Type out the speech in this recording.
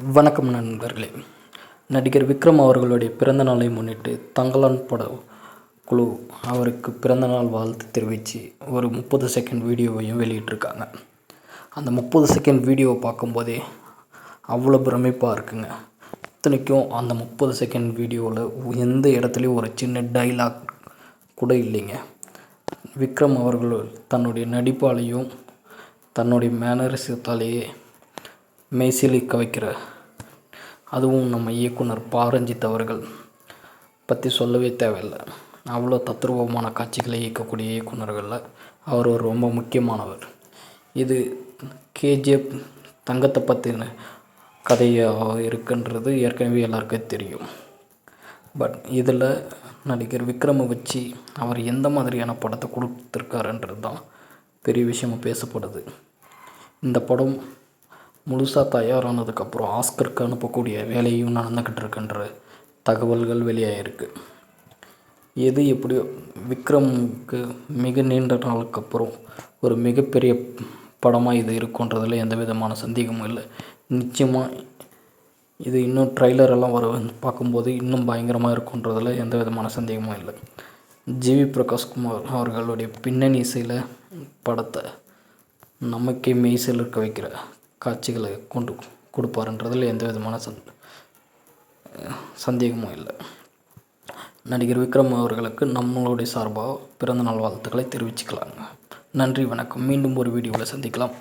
வணக்கம் நண்பர்களே. நடிகர் விக்ரம் அவர்களுடைய பிறந்தநாளை முன்னிட்டு தங்கலான் பட குழு அவருக்கு பிறந்தநாள் வாழ்த்து தெரிவித்து ஒரு 30 செகண்ட் வீடியோவையும் வெளியிட்டிருக்காங்க. அந்த 30 செகண்ட் வீடியோவை பார்க்கும்போதே அவ்வளோ பிரமிப்பாக இருக்குங்க. இத்தனைக்கும் அந்த 30 செகண்ட் வீடியோவில் எந்த இடத்துலையும் ஒரு சின்ன டைலாக் கூட இல்லைங்க. விக்ரம் அவர்கள் தன்னுடைய நடிப்பாலேயும் தன்னுடைய மேனரிசத்தாலேயே மெய்சிலிர்க்க வைக்கிற, அதுவும் நம்ம இயக்குனர் பாரஞ்சித் அவர்கள் பற்றி சொல்லவே தேவையில்லை. அவ்வளோ தத்ரூபமான காட்சிகளை இயக்கக்கூடிய இயக்குனர்களில் அவர் ஒரு ரொம்ப முக்கியமானவர். இது கேஜிஎஃப் தங்கத்தை பற்றின கதையாக இருக்குன்றது ஏற்கனவே எல்லாருக்கும் தெரியும். பட் இதில் நடிகர் விக்ரமை வச்சு அவர் எந்த மாதிரியான படத்தை கொடுத்துருக்காருன்றது தான் பெரிய விஷயமாக பேசப்படுது. இந்த படம் முழுசாக தயாரானதுக்கப்புறம் ஆஸ்கருக்கு அனுப்பக்கூடிய வேலையும் நடந்துக்கிட்டு இருக்குன்ற தகவல்கள் வெளியாகிருக்கு. எது எப்படியோ விக்ரமுக்கு மிக நீண்ட நாளுக்கு அப்புறம் ஒரு மிகப்பெரிய படமாக இது இருக்குன்றதில் எந்த விதமான சந்தேகமும் இல்லை. நிச்சயமாக இது இன்னும் ட்ரைலரெல்லாம் பார்க்கும்போது இன்னும் பயங்கரமாக இருக்குன்றதில் எந்த விதமான சந்தேகமும் இல்லை. ஜிவி பிரகாஷ்குமார் அவர்களுடைய பின்னணி இசையில் படத்தை நமக்கே மெய்சிலிர்க்க வைக்கிற காட்சிகளை கொடுப்பாருன்றதில் எந்த விதமான சந்தேகமும் இல்லை. நடிகர் விக்ரம் அவர்களுக்கு நம்மளுடைய சார்பாக பிறந்தநாள் வாழ்த்துக்களை தெரிவிச்சுக்கலாங்க. நன்றி, வணக்கம். மீண்டும் ஒரு வீடியோவில் சந்திக்கலாம்.